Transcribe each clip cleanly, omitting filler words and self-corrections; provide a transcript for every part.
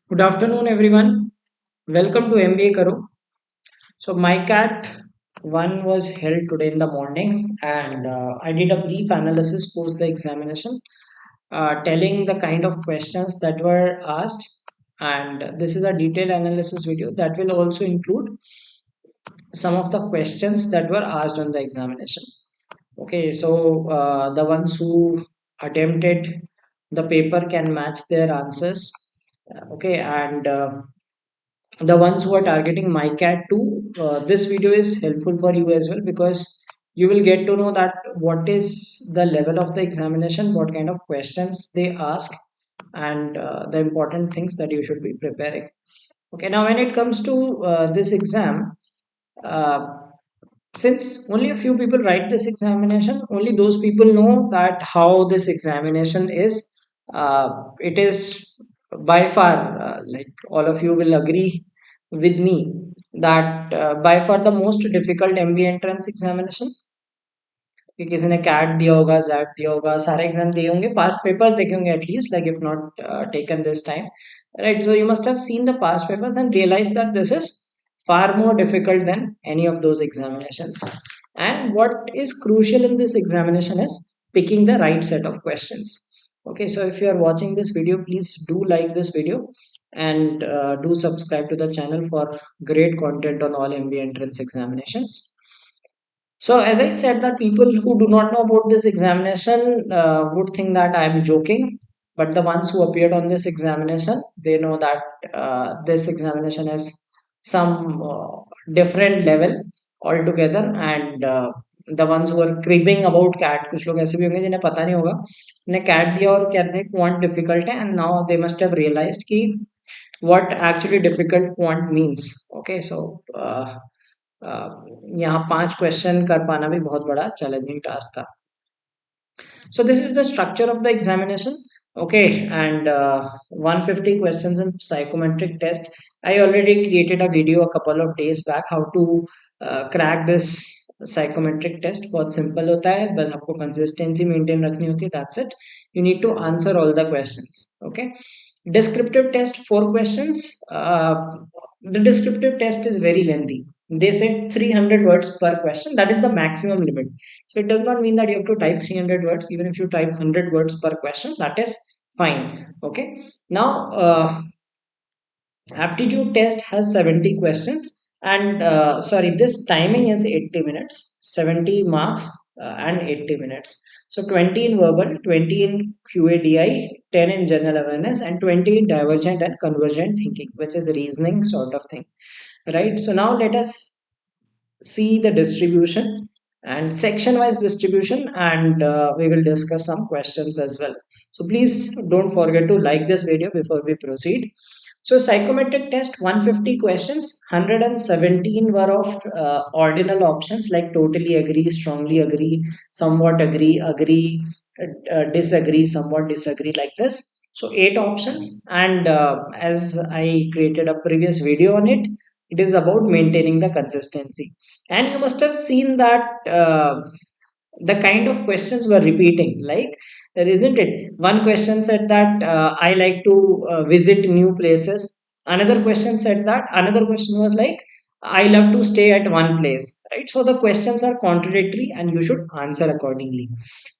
Good afternoon, everyone. Welcome to MBA Karo. So, MICAT 1 was held today in the morning, and I did a brief analysis post the examination, telling the kind of questions that were asked. And this is a detailed analysis video that will also include some of the questions that were asked on the examination. Okay, so the ones who attempted the paper can match their answers. Okay, and the ones who are targeting MyCat 2, this video is helpful for you as well because you will get to know that what is the level of the examination, what kind of questions they ask, and the important things that you should be preparing. Okay, now when it comes to this exam, uh, since only a few people write this examination, only those people know that how this examination is. It is by far, like all of you will agree with me, that by far the most difficult MBA entrance examination. कि किसी ने cat दिया होगा jet दिया होगा सारे exam दिए होंगे पास्ट पेपर्स देखे होंगे at least like if not taken this time right, so you must have seen the past papers and realized that this is far more difficult than any of those examinations. And what is crucial in this examination is picking the right set of questions. Okay, so if you are watching this video, please do like this video and do subscribe to the channel for great content on all MBA entrance examinations. So, as I said, that people who do not know about this examination would think that I am joking, but the ones who appeared on this examination, they know that this examination is some different level altogether, and the ones who are cribbing about cat, कुछ लोग ऐसे भी होंगे जिन्हें पता नहीं होगा, उन्हें cat दिया और कहते हैं quant difficult है, and now they must have realized कि what actually difficult quant means. Okay, so. यहाँ 5 क्वेश्चन कर पाना भी बहुत बड़ा चैलेंजिंग टास्क था. So this is the structure of the examination. Okay, and 150 questions in psychometric test. I already created a video a couple of days back how to crack this psychometric test. बहुत simple होता है, बस आपको consistency maintain रखनी होती है. That's it. You need to answer all the questions. Okay. Descriptive test, 4 questions. The descriptive test is very lengthy. They said 300 words per question. That is the maximum limit. So it does not mean that you have to type 300 words. Even if you type 100 words per question, that is fine. Okay. Now, aptitude test has 70 questions, and sorry, this timing is 80 minutes, 70 marks, and 80 minutes. So 20 in verbal, 20 in QADI, 10 in general awareness, and 20 in divergent and convergent thinking, which is reasoning sort of thing, right? So now let us see the distribution and section wise distribution, and we will discuss some questions as well. So please don't forget to like this video before we proceed. So psychometric test, 150 questions, 117 were of ordinal options like totally agree, strongly agree, somewhat agree, agree, disagree, somewhat disagree, like this. So 8 options, and as I created a previous video on it, it is about maintaining the consistency. And you must have seen that the kind of questions were repeating, like, isn't it? One question said that I like to visit new places. Another question said that, another question was like, I love to stay at one place, right? So the questions are contradictory and you should answer accordingly.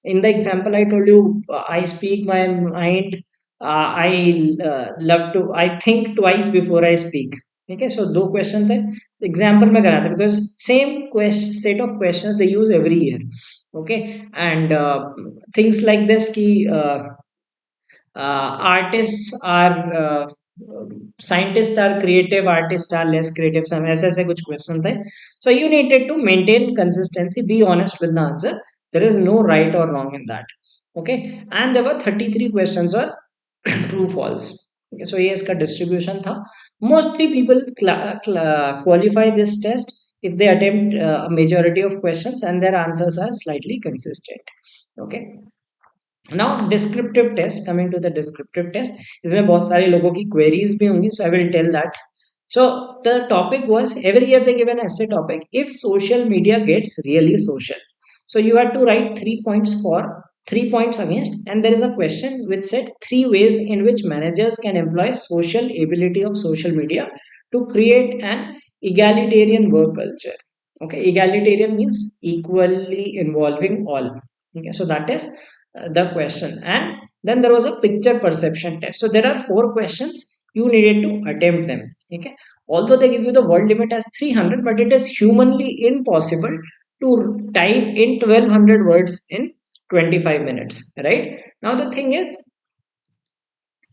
In the example I told you, I speak my mind, I love to, I think twice before I speak. Okay, so दो question थे, example में कराते because same set of questions they use every year. Okay, and things like this ki artists are scientists are creative, artists are less creative, some ऐसे कुछ questions थे. So you needed to maintain consistency, be honest with the answer. There is no right or wrong in that. Okay, and there were 33 questions or true false. Okay, so ये इसका distribution था. Mostly people qualify this test if they attempt a majority of questions and their answers are slightly consistent. Okay, now descriptive test, coming to the descriptive test, इसमें बहुत सारे लोगों की queries भी होंगी, so I will tell that. So the topic was, every year they give an essay topic, if social media gets really social. So you had to write 3 points for three points against, and there is a question which said three ways in which managers can employ social ability of social media to create an egalitarian work culture. Okay, egalitarian means equally involving all. Okay, so that is the question. And then there was a picture perception test. So there are four questions, you needed to attempt them. Okay, although they give you the word limit as 300, but it is humanly impossible to type in 1200 words in 25 minutes, right? Now the thing is,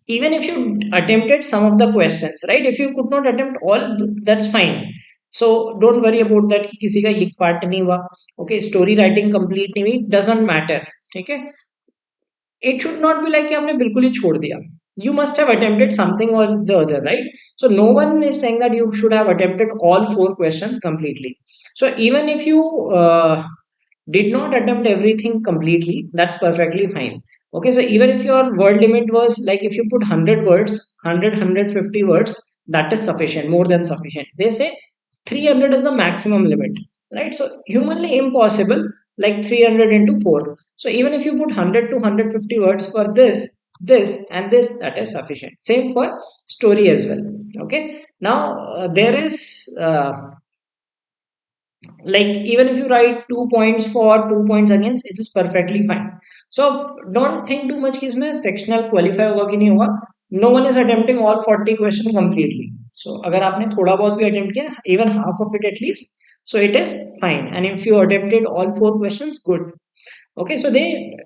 even if you attempted some of the questions, right, if you could not attempt all, that's fine. So don't worry about that कि किसी का एक part नहीं हुआ. Okay, story writing complete नहीं हुई, doesn't matter. ठीक है, it should not be like कि आपने बिल्कुल ही छोड़ दिया. You must have attempted something or the other, right? So no one is saying that you should have attempted all four questions completely. So even if you did not attempt everything completely, that's perfectly fine. Okay, so even if your word limit was like, if you put 100 words, 150 words, that is sufficient, more than sufficient. They say 300 is the maximum limit, right? So humanly impossible, like 300 into 4. So even if you put 100 to 150 words for this and this, that is sufficient. Same for story as well. Okay, now there is like, even if you write 2 points for 2 points against, it is perfectly fine. So don't think too much कि इसमें sectional qualify होगा कि नहीं होगा. No one is attempting all 40 question completely. So अगर आपने थोड़ा बहुत भी attempt किया, even half of it at least, so it is fine. And if you attempted all four questions, good. Okay, so they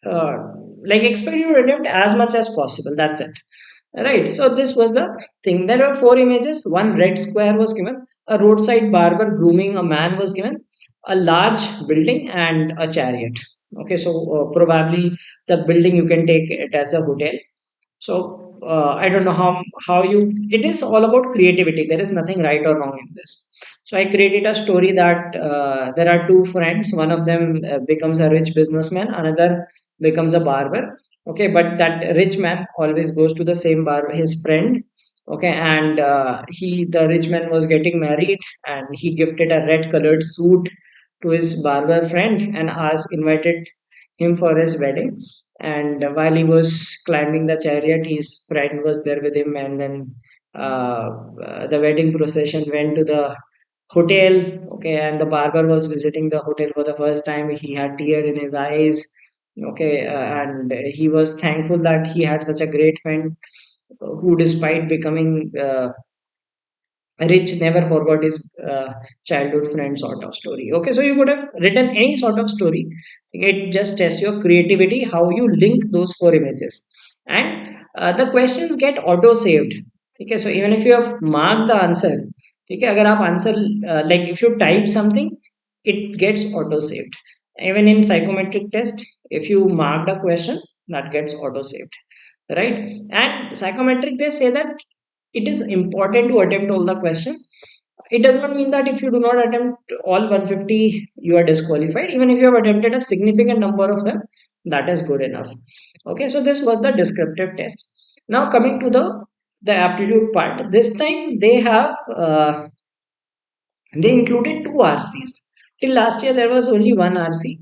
uh, like expect you to attempt as much as possible, that's it. Right, so this was the thing. There were four images. One red square was given, a roadside barber grooming a man was given, a large building, and a chariot. Okay, so probably the building you can take it as a hotel. So I don't know how you. It is all about creativity. There is nothing right or wrong in this. So I created a story that there are two friends. One of them becomes a rich businessman. Another becomes a barber. Okay, but that rich man always goes to the same bar. His friend. Okay, and the rich man was getting married, and he gifted a red colored suit to his barber friend and asked invited him for his wedding. And while he was climbing the chariot, his friend was there with him. And then the wedding procession went to the hotel. Okay, and the barber was visiting the hotel for the first time. He had tear in his eyes. Okay, and he was thankful that he had such a great friend who, despite becoming rich, never forgot his childhood friend, sort of story. Okay, so you could have written any sort of story. It just tests your creativity, how you link those four images. And the questions get auto saved. Okay, so even if you have marked the answer, okay, agar aap answer like if you type something, it gets auto saved. Even in psychometric test, if you mark the question, that gets auto saved, right? And psychometric, they say that it is important to attempt all the question. It does not mean that if you do not attempt all 150, you are disqualified. Even if you have attempted a significant number of them, that is good enough. Okay, so this was the descriptive test. Now coming to the aptitude part, this time they included two RCs. Till last year there was only one RC.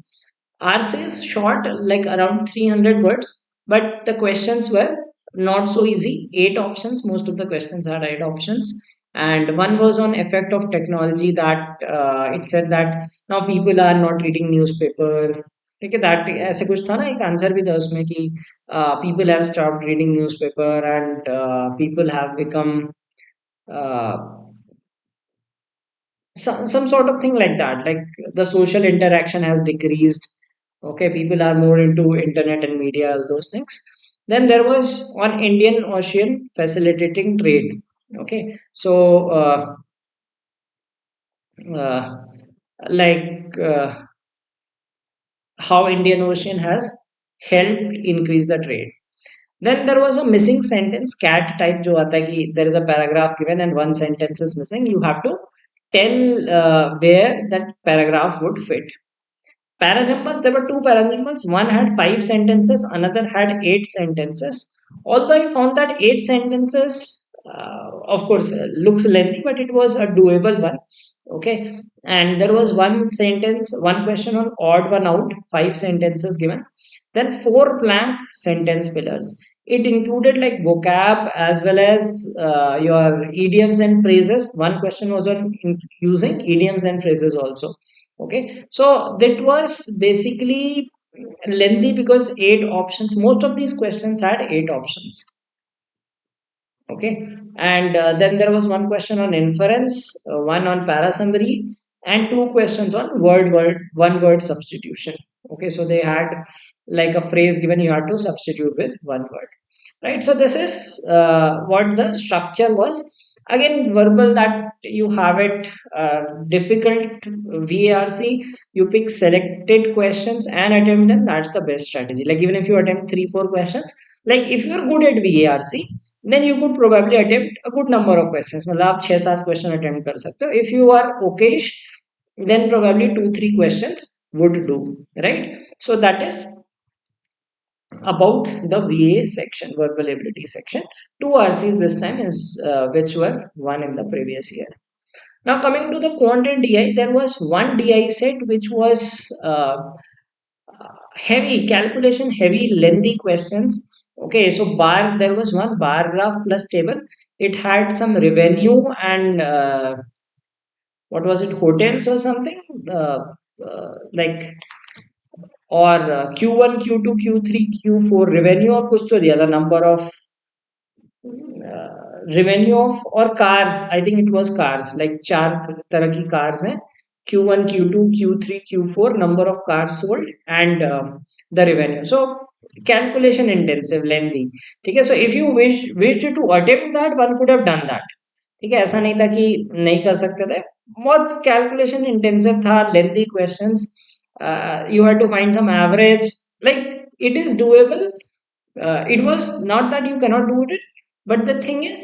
RC is short, like around 300 words, but the questions were not so easy. Eight options, most of the questions had eight options. And one was on effect of technology, that it said that now people are not reading newspaper. ठीक है, that ऐसे कुछ था ना, एक answer भी था उसमें कि people have stopped reading newspaper, and people have become uh, some sort of thing like that, like the social interaction has decreased. Okay, people are more into internet and media, all those things. Then there was on Indian Ocean facilitating trade. Okay, so uh, like how Indian Ocean has helped increase the trade. Then there was a missing sentence, cat type जो आता है कि there is a paragraph given and one sentence is missing. You have to tell where that paragraph would fit. Paragraphs, there were two paragraphs. One had five sentences, another had eight sentences. Although I found that eight sentences, of course, looks lengthy, but it was a doable one. Okay, and there was one sentence, one question on odd one out, five sentences given, then four blank sentence fillers. It included like vocab as well as your idioms and phrases. One question was on using idioms and phrases also. Okay, so that was basically lengthy because eight options, most of these questions had eight options. Okay, and then there was one question on inference, one on parasummary, and two questions on word one word substitution. Okay, so they had like a phrase given, you had to substitute with one word, right? So this is what the structure was. Again, verbal, that you have it difficult varc, you pick selected questions and attempt them. That's the best strategy. Like even if you attempt three four questions, like if you're good at varc, then you could probably attempt a good number of questions. मतलब आप 6-7 question attempt कर सकते हो. If you are okayish, then probably 2-3 questions would do, right? So that is about the VA section, verbal ability section. Two RCs this time is which were one in the previous year. Now coming to the quant and DI, there was one DI set which was heavy calculation, heavy, lengthy questions. Okay, so bar, there was one bar graph plus table. It had some revenue and what was it, hotels or something, like, or Q1, Q2, Q3, Q4 revenue or कुछ तो दिया था, number of revenue of or cars. I think it was cars, like चार तरह की cars हैं, Q1, Q2, Q3, Q4, number of cars sold and the revenue. So calculation intensive, lengthy. ठीक है, so if you wished to attempt that, one could have done that. ठीक है, ऐसा नहीं था कि नहीं कर सकते थे. बहुत कैलकुलेशन इंटेंसिव था, lengthy questions, you had to find some average. Like it is doable. It was not that you cannot do it, but the thing is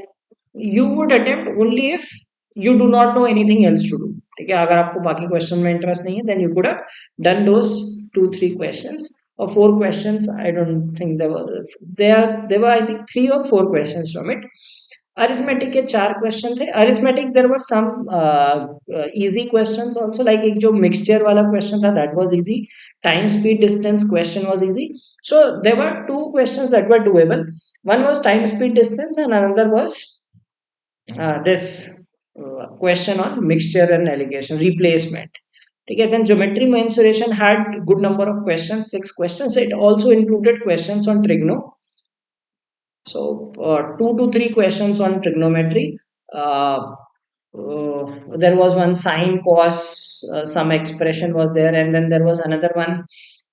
you would attempt only if you do not know anything else to do. ठीक है, अगर आपको बाकी question में interest नहीं है, then you could have done those 2-3 questions or 4 questions. I don't think there were I think 3 or 4 questions from it. Arithmetic के 4 question थे. Arithmetic there were some easy questions also, like एक जो mixture वाला question था, that was easy. Time, speed, distance question was easy. So there were two questions that were doable. One was time, speed, distance, and another was this question on mixture and alligation replacement. ठीक है, then geometry mensuration had good number of questions, 6 questions. It also included questions on trigono. So 2 to 3 questions on trigonometry. There was one sine, cos, some expression was there, and then there was another one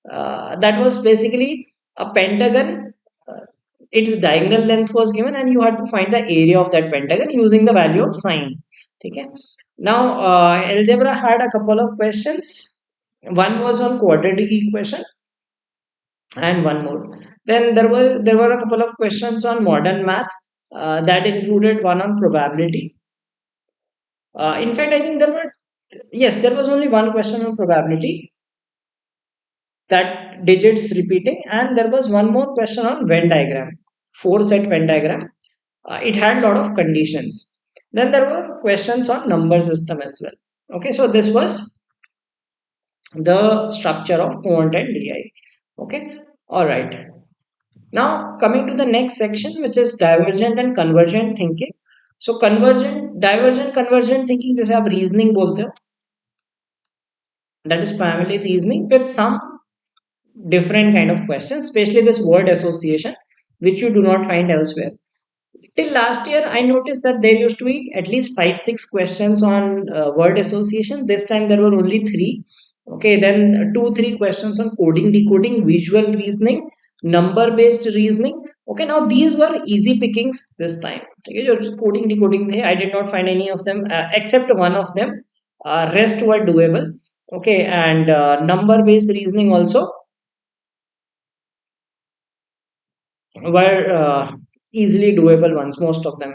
that was basically a pentagon. Its diagonal length was given, and you had to find the area of that pentagon using the value of sine. Okay. Now, algebra had a couple of questions. One was on quadratic equation, and one more. Then there were a couple of questions on modern math that included one on probability. In fact, I think there was only one question on probability, that digits repeating, and there was one more question on Venn diagram, four set Venn diagram. It had a lot of conditions. Then there were questions on number system as well. Okay, so this was the structure of quant and DI. Okay, all right. Now coming to the next section, which is divergent and convergent thinking. So divergent, convergent thinking, जैसे आप reasoning बोलते हो, that is primarily reasoning with some different kind of questions, especially this word association, which you do not find elsewhere. Till last year, I noticed that there used to be at least 5-6 questions on word association. This time there were only 3. Okay, then 2-3 questions on coding, decoding, visual reasoning, number based reasoning. Okay, now these were easy pickings this time. Okay, जो coding, decoding थे, I did not find any of them except one of them. Rest were doable. Okay, and number based reasoning also were easily doable ones, most of them.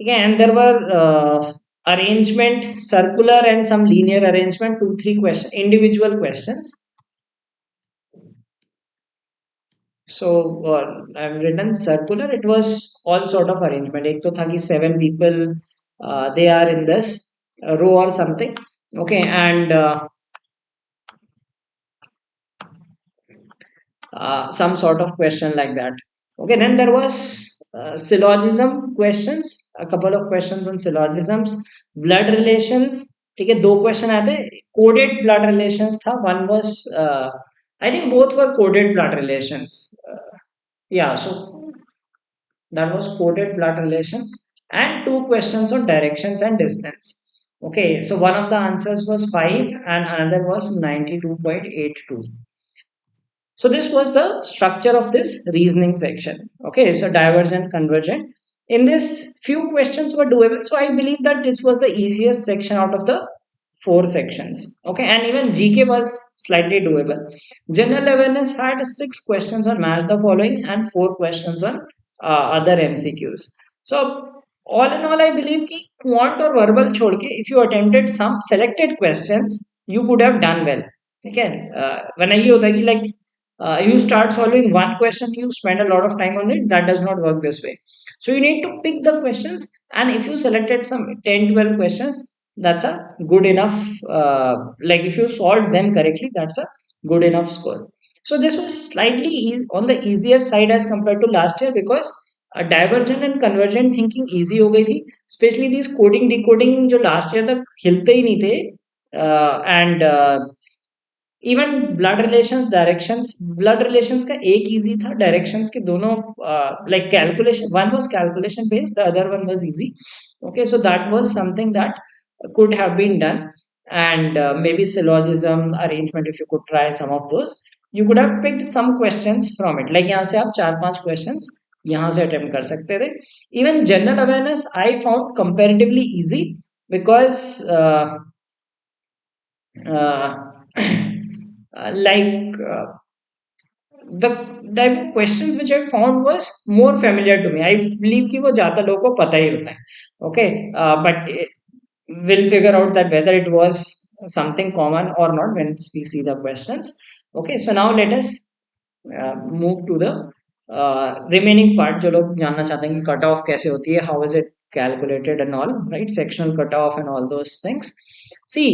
Okay, and there were arrangement, circular and some linear arrangement, 2-3 questions, individual questions. So I've written circular. It was all sort of arrangement. एक तो था कि 7 people they are in this row or something. Okay, and some sort of question like that. Okay, then there was syllogism questions, a couple of questions on syllogisms, blood relations. ठीक है, दो question आए थे. Coded blood relations था, one was I think both were coded blood relations. Yeah, so that was coded blood relations, and two questions on directions and distance. Okay, so one of the answers was 5 and another was 92.82. So this was the structure of this reasoning section. Okay, so divergent, convergent. In this, few questions were doable. So I believe that this was the easiest section out of the four sections. Okay, and even GK was slightly doable. General awareness had six questions on match the following and four questions on other MCQs. So all in all, I believe कि quant or verbal छोड़ के, if you attempted some selected questions, you could have done well. Okay, when I होता है कि like you start solving one question, you spend a lot of time on it. That does not work this way. So you need to pick the questions, and if you selected some 10, 12 questions, that's a good enough. Like if you solved them correctly, that's a good enough score. So this was slightly on the easier side as compared to last year, because divergent and convergent thinking easy हो गई थी. Especially these coding decoding जो last year तक हिलते ही नहीं थे. And even blood relations, directions, blood relations का एक इजी था, डायरेक्शंस के दोनों like calculation, one was calculation based, the other one was easy. Okay, so that was something that could have been done. And maybe syllogism arrangement, if you could try some of those, you could have picked some questions from it. Like यहाँ से आप चार पांच questions यहाँ से attempt कर सकते थे. Even general awareness I found comparatively easy, because uh, like the type of questions which I found was more familiar to me. I believe कि वो ज़्यादा लोगों को पता ही होता है. Okay, but we'll figure out that whether it was something common or not when we see the questions. Okay, so now let us move to the remaining part. जो लोग जानना चाहते हैं कि कट ऑफ कैसे होती है, how is it calculated and all, right? Sectional cut off and all those things. See,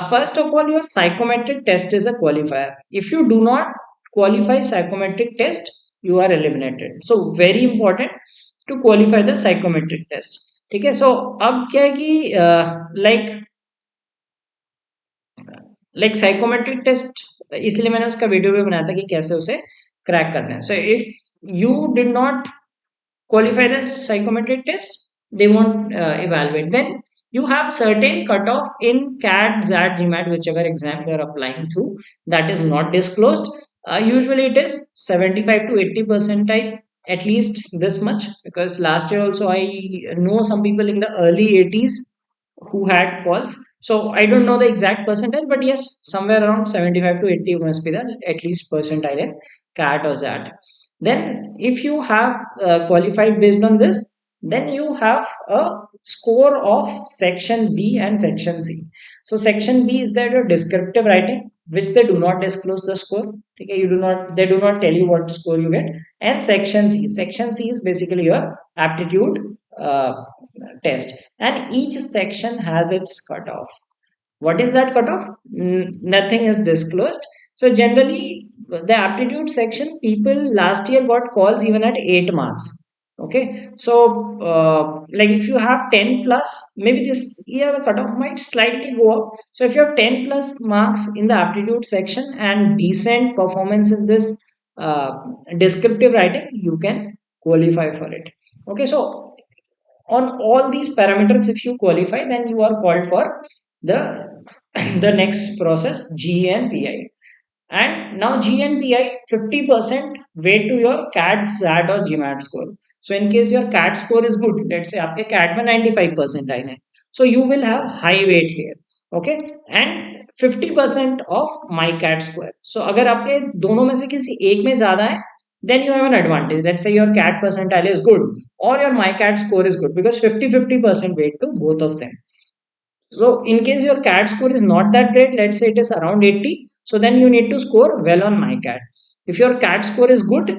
first of all, your psychometric test is a qualifier. If you do not qualify psychometric test, you are eliminated. So very important to qualify the psychometric test. ठीक है, सो अब क्या है कि like psychometric test, इसलिए मैंने उसका video भी बनाया था कि कैसे उसे क्रैक करना है. So if you did not qualify the psychometric test, they won't evaluate. Then you have certain cutoff in CAT, ZAT, GMAT, whichever exam you are applying to, that is not disclosed. Usually it is 75 to 80 percentile, at least this much, because last year also I know some people in the early 80s who had calls. So I don't know the exact percentile, but yes, somewhere around 75 to 80 must be the at least percentile in CAT or ZAT. Then if you have qualified based on this, then you have a score of section B and section C. So section B is that your descriptive writing, which they do not disclose the score. Okay, they do not tell you what score you get. And section C is basically your aptitude uh, test, and each section has its cutoff. What is that cutoff? Nothing is disclosed. So generally, the aptitude section, people last year got calls even at 8 marks. Okay, so like if you have 10 plus, maybe this year the cutoff might slightly go up. So if you have 10 plus marks in the aptitude section and decent performance in this uh, descriptive writing, you can qualify for it. Okay, so on all these parameters, if you qualify, then you are called for the the next process, G and PI. And now G and PI, 50% weight to your CAT, SAT or GMAT score. So in case your CAT score is good, let's say आपके CAT में 95% आए हैं, so you will have high weight here. Okay, and 50% of MICAT square. So अगर आपके दोनों में से किसी एक में ज्यादा है, then you have an advantage. Let's say your CAT percentile is good or your MICAT score is good, because 50% weight to both of them. So in case your CAT score is not that great, let's say it is around 80, so then you need to score well on MICAT. If your CAT score is good,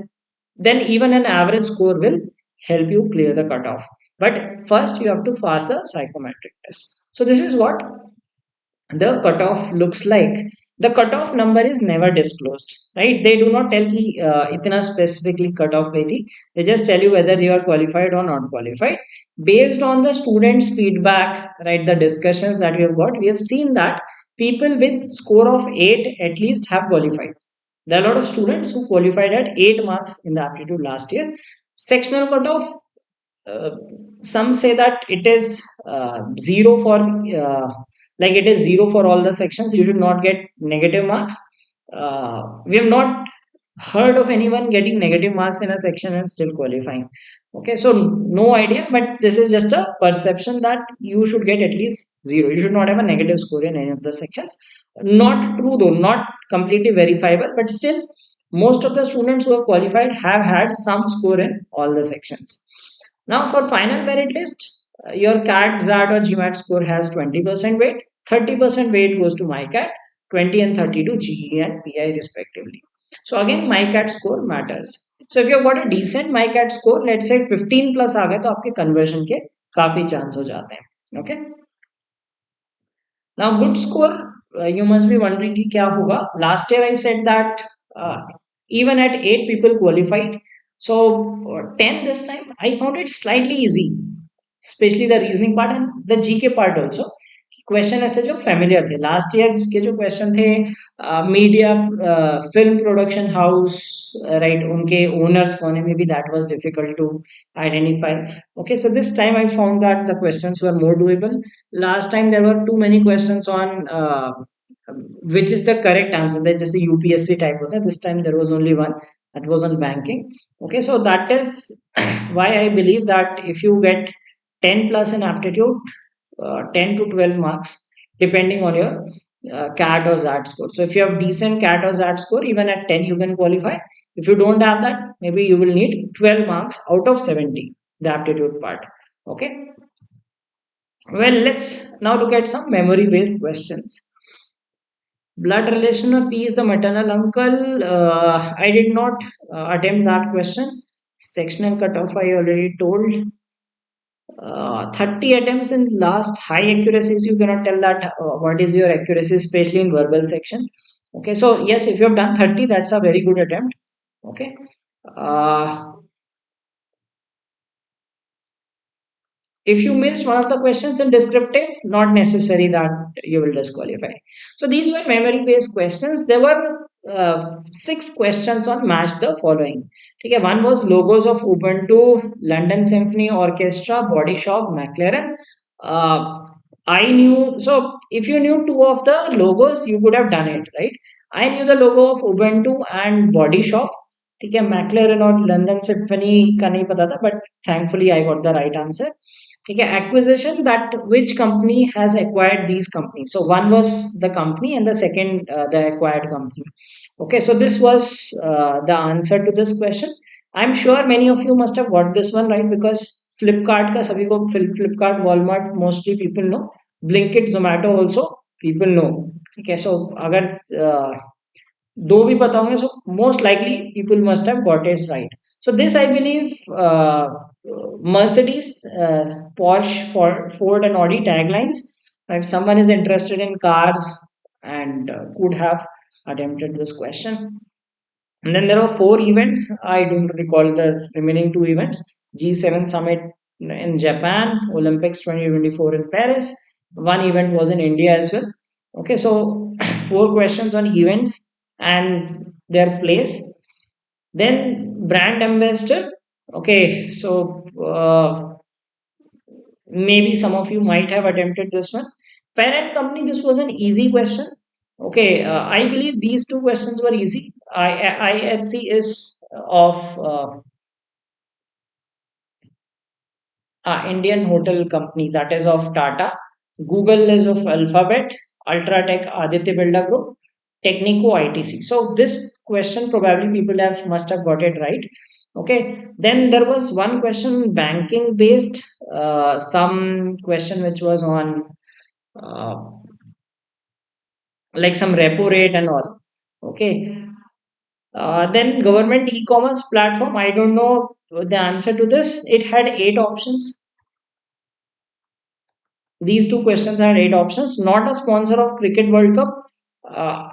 then even an average score will help you clear the cutoff. But first you have to pass the psychometric test. So this is what the cutoff looks like. The cutoff number is never disclosed, right? They do not tell ki itna specifically cutoff gayi thi. They just tell you whether you are qualified or not qualified based on the students feedback, right? The discussions that we have got, we have seen that people with score of 8 at least have qualified. There are a lot of students who qualified at 8 marks in the aptitude last year. Sectional cutoff, uh, some say that it is zero for like it is zero for all the sections. You should not get negative marks. We have not heard of anyone getting negative marks in a section and still qualifying. Okay, so no idea, but this is just a perception that you should get at least zero. You should not have a negative score in any of the sections. Not true though, not completely verifiable, but still, most of the students who have qualified have had some score in all the sections. Now, for final merit list, your CAT, ZAT, or GMAT score has 20% weight, 30% weight goes to MICAT, 20 and 30 to GE and PI respectively. So again, MICAT score matters. So if you've got a decent MICAT score, let's say 15 plus आ गए तो आपके conversion के काफी chance हो जाते हैं. Okay. Now, good score, you must be wondering कि क्या होगा. Last year I said that even at 8 people qualified. So 10 this time, I found it slightly easy, especially the reasoning part and the GK part also. Question ऐसे जो familiar थे last year के जो question थे, media film production house, right, उनके owners कौन है, maybe that was difficult to identify. Okay, so this time I found that the questions were more doable. Last time there were too many questions on which is the correct answer. That just a UPSC type of that. This time there was only one, that was on banking. Okay, so that is why I believe that if you get 10 plus in aptitude, 10 to 12 marks depending on your CAT or ZAT score. So if you have decent CAT or ZAT score, even at 10 you can qualify. If you don't have that, maybe you will need 12 marks out of 70, the aptitude part. Okay. Well, let's now look at some memory based questions. Blood relation of P is the maternal uncle. I did not attempt that question. Sectional cutoff I already told. 30 attempts in last high accuracies, you cannot tell that what is your accuracy, especially in verbal section. Okay, so yes, if you have done 30, that's a very good attempt. Okay. uh, if you missed one of the questions in descriptive, not necessary that you will disqualify. So these were memory based questions. There were 6 questions on match the following. Okay, one was logos of Ubuntu, London Symphony Orchestra, Body Shop, McLaren. uh, I knew, so if you knew two of the logos you could have done it, right? I knew the logo of Ubuntu and Body Shop. ठीक है, मैक्लेरन और London symphony का नहीं पता था, but thankfully I got the right answer. ठीक है, acquisition, that which company has acquired these companies. So one was the company and the second the acquired company. Okay, so this was the answer to this question. I'm sure many of you must have got this one right because Flipkart का सभी को Flipkart, Walmart mostly people know. Blinkit, Zomato also people know. ठीक है, so अगर दो भी पता होंगे, so most likely people must have got it right. So this I believe Mercedes, Porsche, Ford and Audi taglines. If someone is interested in cars and could have attempted this question. And then there are 4 events. I don't recall the remaining 2 events. G7 summit in Japan, Olympics 2024 in Paris. One event was in India as well. Okay, so 4 questions on events and their place. Then brand ambassador. Okay, so maybe some of you might have attempted this one. Parent company, this was an easy question. Okay, I believe these 2 questions were easy. IHC is of Indian hotel company, that is of Tata. Google is of Alphabet. Ultratech, Aditya Birla Group. Technico, ITC. So this question probably people have must have got it right. Okay. Then there was one question banking based. Some question which was on uh, like some repo rate and all. Okay. Then government e-commerce platform. I don't know the answer to this. It had 8 options. These two questions had 8 options. Not a sponsor of Cricket World Cup. Uh,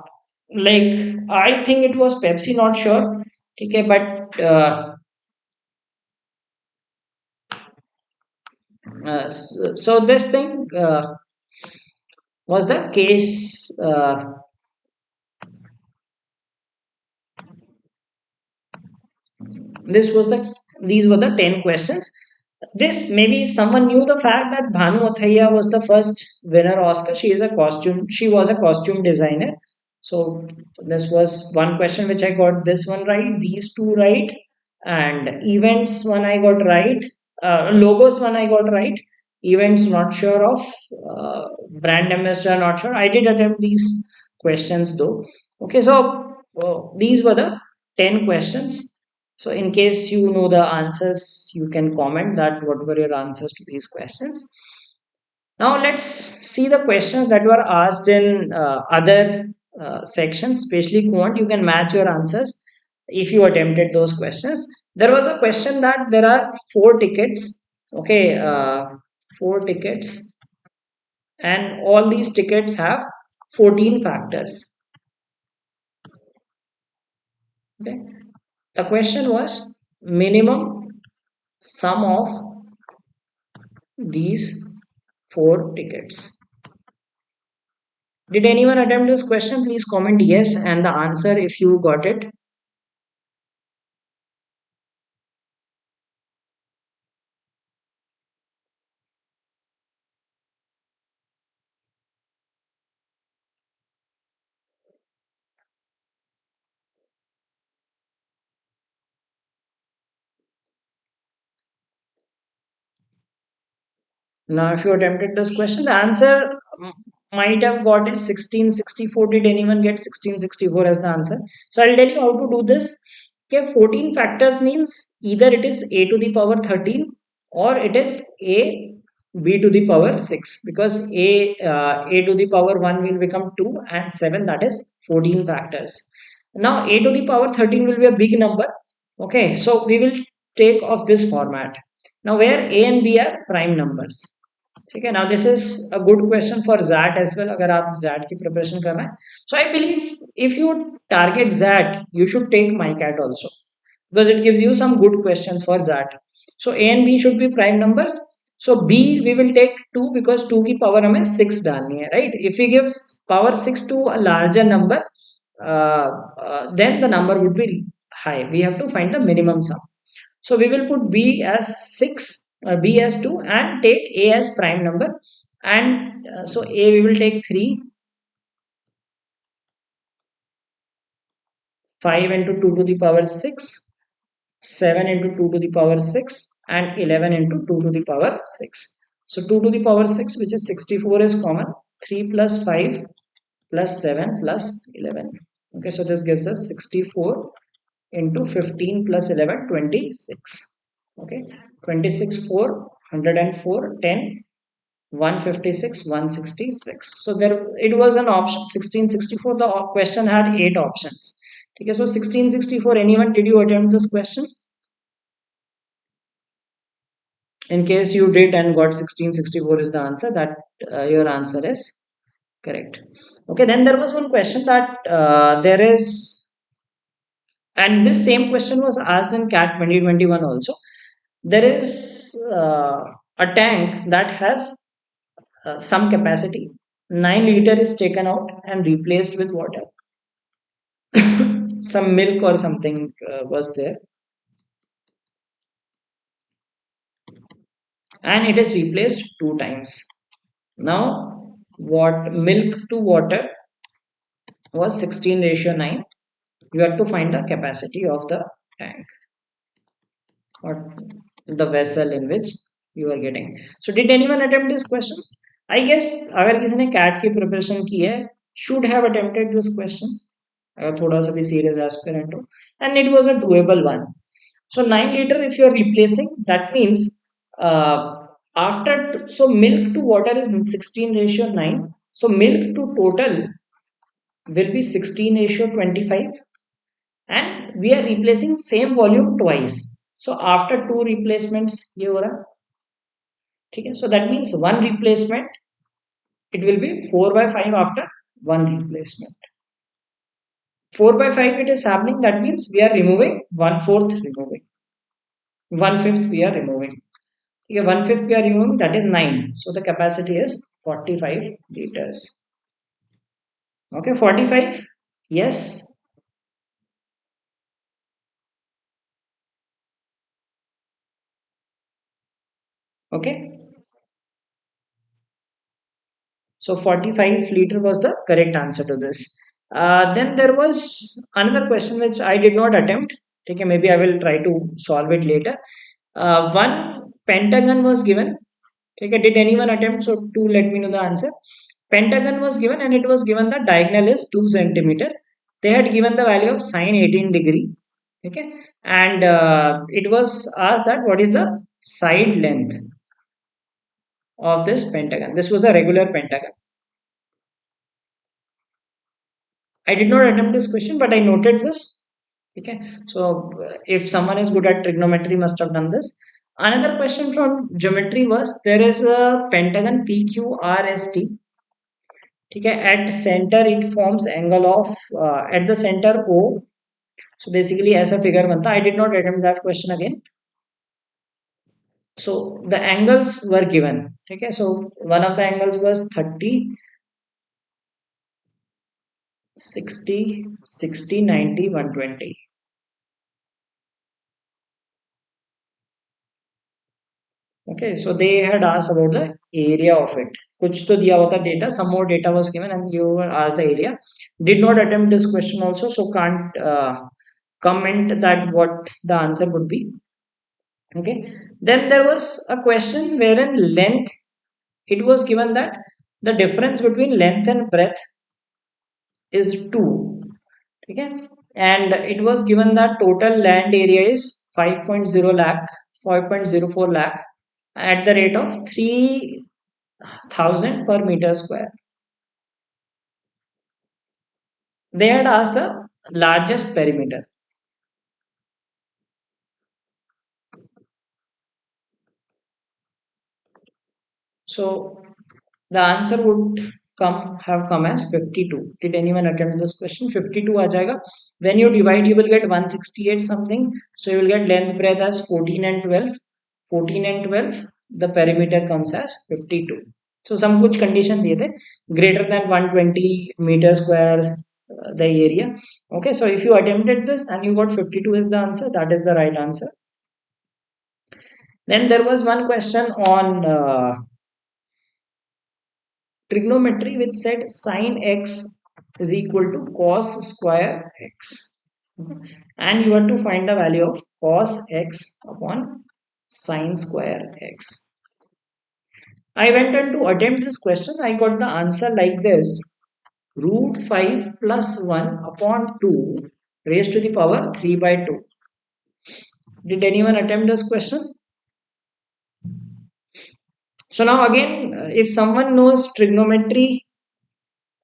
like I think it was Pepsi, not sure. Okay, but so this thing was the case. This was the These were the 10 questions. This maybe if someone knew the fact that Bhanu Athaiya was the first winner Oscar. She was a costume designer. So this was one question which I got this one right, these two right, and events one I got right, logos one I got right, events not sure of, brand ambassador not sure. I did attempt these questions though. Okay, so these were the 10 questions. So, in case you know the answers, you can comment that what were your answers to these questions. Now, let's see the questions that were asked in other sections, especially quant. You can match your answers if you attempted those questions. There was a question that there are four tickets, okay, four tickets, and all these tickets have 14 factors. Okay, the question was minimum sum of these four tickets. Did anyone attempt this question? Please comment yes and the answer if you got it. Now, if you attempted this question, the answer might have got is 1664. Did anyone get 1664 as the answer? So, I'll tell you how to do this. Okay, 14 factors means either it is a to the power 13 or it is b to the power 6, because a to the power 1 will become 2 and 7, that is 14 factors. Now, a to the power 13 will be a big number. Okay, so we will take of this format. Now, where a and b are prime numbers. ठीक है, now this is a good question for ZAT as well अगर आप ZAT की preparation कर रहे हैं. So I believe if you target ZAT you should take MICAT also, because it gives you some good questions for ZAT. So A and B should be prime numbers. So B we will take 2 because 2 की power हमें 6 डालनी है, right? If we give power 6 to a larger number, then the number would be high. We have to find the minimum sum. So we will put B as 6, B as 2 and take A as prime number. And so A we will take 3, 5 into 2 to the power 6, 7 into 2 to the power 6 and 11 into 2 to the power 6. So 2 to the power 6, which is 64, is common. 3 plus 5 plus 7 plus 11. Okay, so this gives us 64 into 15 plus 11, 26. Okay, 26, 4, 104, 10, 156, 166. So there it was an option 1664. The question had 8 options. Okay, so 1664. Anyone, did you attempt this question? In case you did and got 1664 is the answer, that your answer is correct. Okay, then there was one question that there is, and this same question was asked in CAT 2021 also. There is a tank that has some capacity. 9 liter is taken out and replaced with water. Some milk or something was there, and it is replaced 2 times. Now, what milk to water was 16 ratio 9. You have to find the capacity of the tank or the vessel in which you are getting. So, did anyone attempt this question? I guess अगर किसी ने CAT की preparation की है, should have attempted this question. अगर थोड़ा सा भी serious aspirant हो, and it was a doable one. So 9 liter, if you are replacing, that means so milk to water is 16 ratio 9. So milk to total will be 16 ratio 25, and we are replacing same volume twice. So after two replacements, ये हो रहा, Okay, so that means one replacement, it will be 4 by 5 after one replacement. 4 by 5 it is happening, that means we are removing one fourth, removing one fifth we are removing. Okay, one fifth we are removing, that is 9. So the capacity is 45 liters. Okay, 45. Yes. Okay. So 45 liter was the correct answer to this. Then there was another question which I did not attempt. Okay, maybe I will try to solve it later. One pentagon was given. Okay, did anyone attempt? So to let me know the answer. Pentagon was given and it was given the diagonal is 2 centimeter. They had given the value of sine 18 degree. Okay, and it was asked that what is the side length of this pentagon. This was a regular pentagon. I did not attempt this question, but I noted this. Okay, so if someone is good at trigonometry, must have done this. Another question from geometry was there is a pentagon PQRST. Okay, at center it forms angle of at the center O. So basically, as a figure, banta. I did not attempt that question again. So the angles were given. Okay, so one of the angles was 30, 60, 60, 90, 120. Okay, so they had asked about the area of it. कुछ तो दिया हुआ था data, some more data was given and you were asked the area. Did not attempt this question also, so can't comment that what the answer would be. Okay, then there was a question wherein length, it was given that the difference between length and breadth is 2. Okay, and it was given that total land area is 5.0 lakh, 5.04 lakh at the rate of 3,000 per meter square. They had asked the largest perimeter. So the answer would come as 52. Did anyone attempt this question? 52 aa jayega. When you divide, you will get 168 something. So you will get length breadth as 14 and 12. 14 and 12. The perimeter comes as 52. So some kuch condition diye the greater than 120 meter square the area. Okay, so if you attempted this and you got 52 is the answer, that is the right answer. Then there was one question on trigonometry which said sine x is equal to cos square x. Okay. And you have to find the value of cos x upon sine square x. I went on to attempt this question. I got the answer like this: root 5 plus 1 upon 2 raised to the power 3 by 2. Did anyone attempt this question? So now again, if someone knows trigonometry,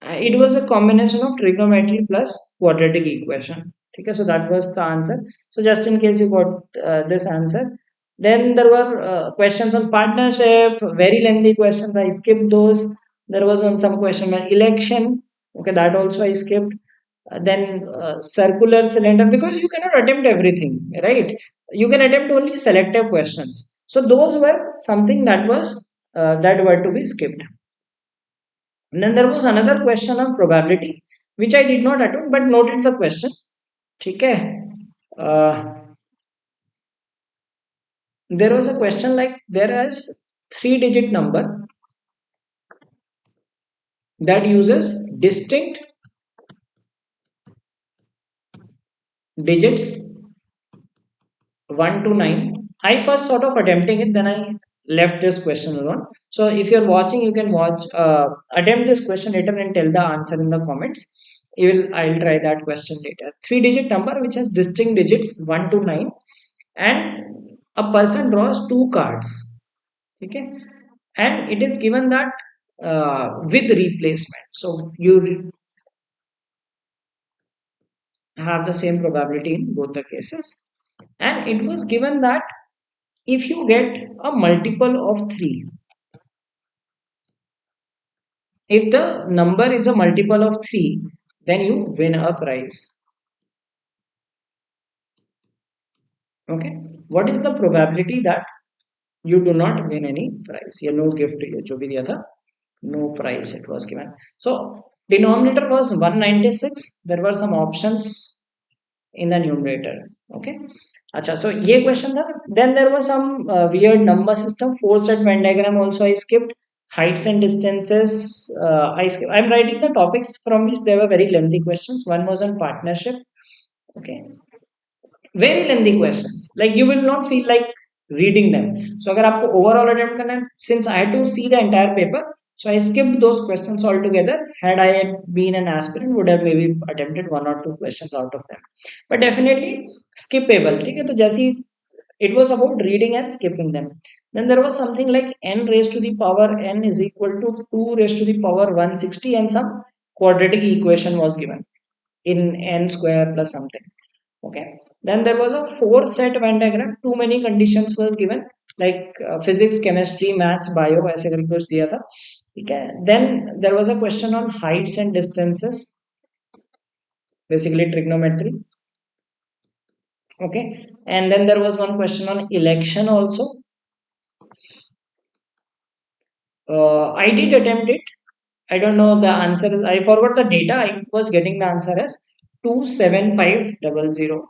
it was a combination of trigonometry plus quadratic equation. Okay, so that was the answer. So just in case you got this answer, then there were questions on partnership, very lengthy questions. I skipped those. There was on some question on election. Okay, that also I skipped. Then circular cylinder, because you cannot attempt everything, right? You can attempt only selective questions. So those were something that was that were to be skipped. And then there was another question on probability, which I did not attempt but noted the question. Okay. Uh, there was a question like there is 3-digit number that uses distinct digits 1 to 9. I first thought of attempting it, then I left this question alone. So if you're watching, you can attempt this question later and tell the answer in the comments. I'll try that question later. 3-digit number which has distinct digits 1 to 9, and a person draws two cards. Okay, and it is given that with replacement. So you have the same probability in both the cases, and it was given that if you get a multiple of 3, if the number is a multiple of 3, then you win a prize. Okay, what is the probability that you do not win any prize? Yeah, no gift, ये जो भी दिया था, no prize it was given. So denominator was 196. There were some options in the numerator. Okay, अच्छा, so ये question था. Then there was some weird number system, 4 set Venn diagram also I skipped. Heights and distances, I'm writing the topics from which there were very lengthy questions. One was on partnership. Okay, very lengthy questions, like you will not feel like reading them. So अगर आपको overall attempt करना है, since I had to see the entire paper, so I skipped those questions altogether. Had I been an aspirant, would have maybe attempted 1 or 2 questions out of them, but definitely skippable. ठीक है, तो जैसी it was about reading and skipping them. Then there was something like n raised to the power n is equal to 2 raised to the power 160, and some quadratic equation was given in n square plus something. Okay, then there was a 4 set Venn diagram. Too many conditions was given, like physics, chemistry, maths, bio, ऐसे करके कुछ दिया था. ठीक है, then there was a question on heights and distances, basically trigonometry. Okay, and then there was one question on election also. I did attempt it. I don't know the answer. I forgot the data. I was getting the answer as 27500.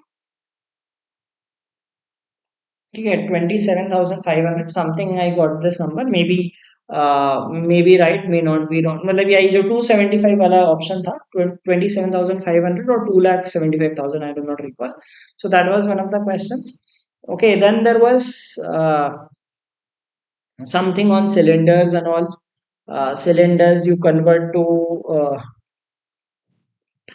Okay, 27,500 something. I got this number. Maybe right, may not be wrong. मतलब ये जो 275 वाला option था, 27,500 or 2,75,000. I do not recall. So that was one of the questions. Okay, then there was something on cylinders and all. Cylinders you convert to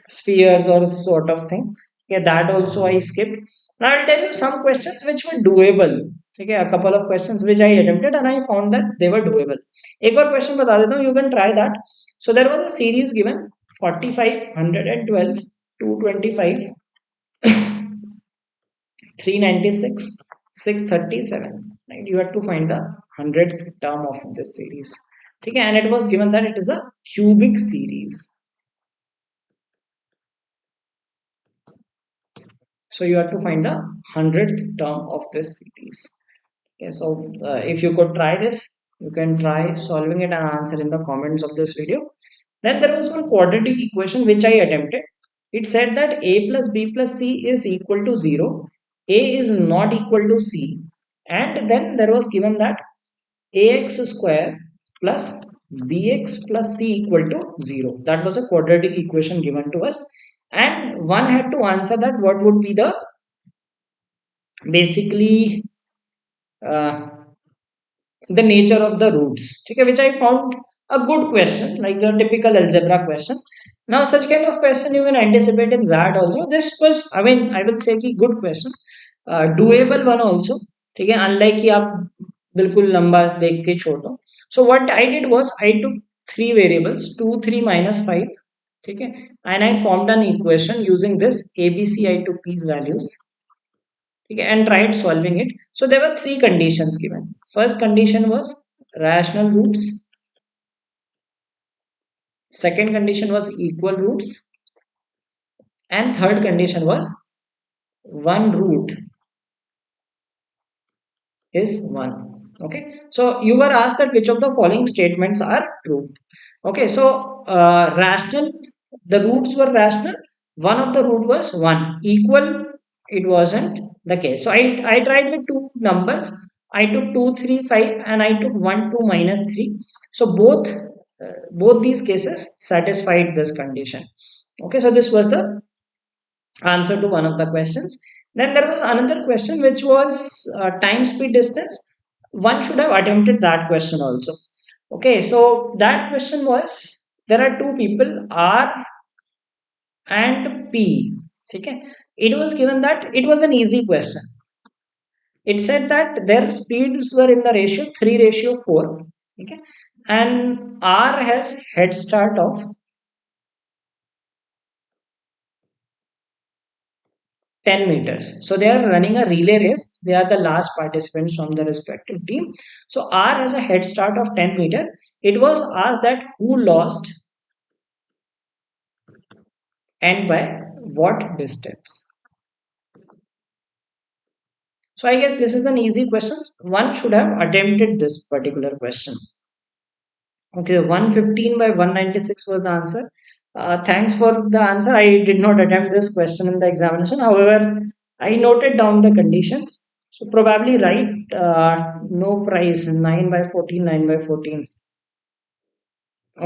spheres or sort of thing. Yeah, that also I skipped. Now I'll tell you some questions which were doable. Okay, a couple of questions which I attempted and I found that they were doable. एक और question बता देता हूँ, you can try that. So there was a series given 45, 112, 225, 396, 637. Right? You have to find the 100th term of this series. Okay, and it was given that it is a cubic series. So you have to find the 100th term of this series. Okay, so if you could try this, you can try solving it and answer in the comments of this video. Then there was one quadratic equation which I attempted. It said that a plus b plus c is equal to 0. A is not equal to c. And then there was given that ax square plus bx plus c equal to 0. That was a quadratic equation given to us. And one had to answer that what would be the basically uh, the nature of the roots. Okay, which I found a good question, like the typical algebra question. Now such kind of question you can anticipate in that also. This was, I mean, I will say कि good question, doable one also. ठीक है, unlike कि आप बिल्कुल लंबा देख के छोड़ दो. So what I did was I took three variables, 2, 3, minus 5. ठीक है, and I formed an equation using this ABC. I took these values. Okay, and tried solving it. So there were three conditions given. First condition was rational roots. Second condition was equal roots. And third condition was one root is 1. Okay. So you were asked that which of the following statements are true. Okay. So rational, the roots were rational. One of the root was 1. Equal, it wasn't the case. So I tried with two numbers. I took 2, 3, 5 and I took 1, 2, minus 3. So both these cases satisfied this condition. Okay. So this was the answer to one of the questions. Then there was another question which was time, speed, distance. One should have attempted that question also. Okay, so that question was there are two people R and P. Okay, it was given that it was an easy question. It said that their speeds were in the ratio 3:4. Okay, and R has head start of 10 meters. So they are running a relay race. They are the last participants from the respective team. So R has a head start of 10 meter. It was asked that who lost and by what distance. So I guess this is an easy question. One should have attempted this particular question. Okay, 115 by 196 was the answer. Thanks for the answer. I did not attempt this question in the examination. However, I noted down the conditions. So probably right. No price. 9 by 14, 9 by 14.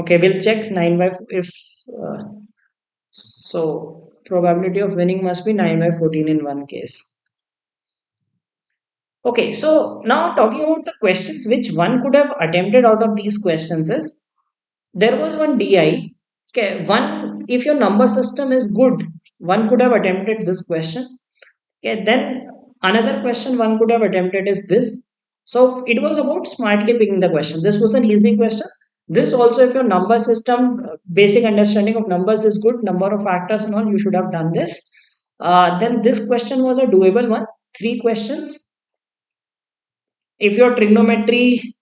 Okay, we'll check 9 by if so. Probability of winning must be 9 by 14 in one case. Okay, so now talking about the questions which one could have attempted out of these questions is there was one DI. Okay, one if your number system is good, one could have attempted this question. Okay, then another question one could have attempted is this. So it was about smartly picking the question. This was an easy question. This also, if your number system basic understanding of numbers is good, number of factors and all, you should have done this. Then this question was a doable one. Three questions. If your trigonometry